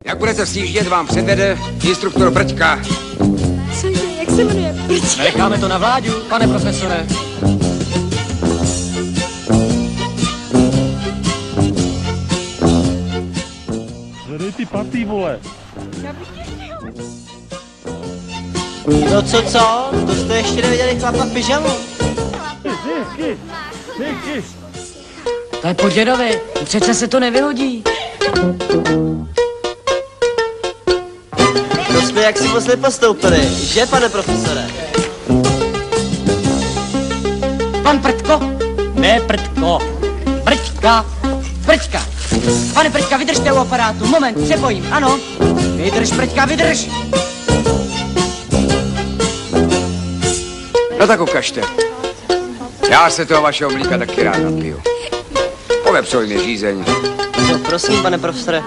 Jak budete sjíždět, vám předvede instruktor Brťka. Cože, jak se jmenuje Brťka? Necháme to na Vláďu, pane profesore. Zvedej ty patý, vole. No co? To jste ještě neviděli chlapa v pyžamu? To je po dědovi, přece se to nevyhodí. To jsme jak si moc nepostoupili, že, pane profesore? Pan Prtko? Ne Prtko, Brťka. Brťka. Pane Brťka, vydržte u aparátu, moment, přepojím, ano. Vydrž, Brťka, vydrž. No tak ukažte. Já se toho vašeho mlíka taky rád napiju. Po vepřovým je žízeň. No prosím, pane profesore.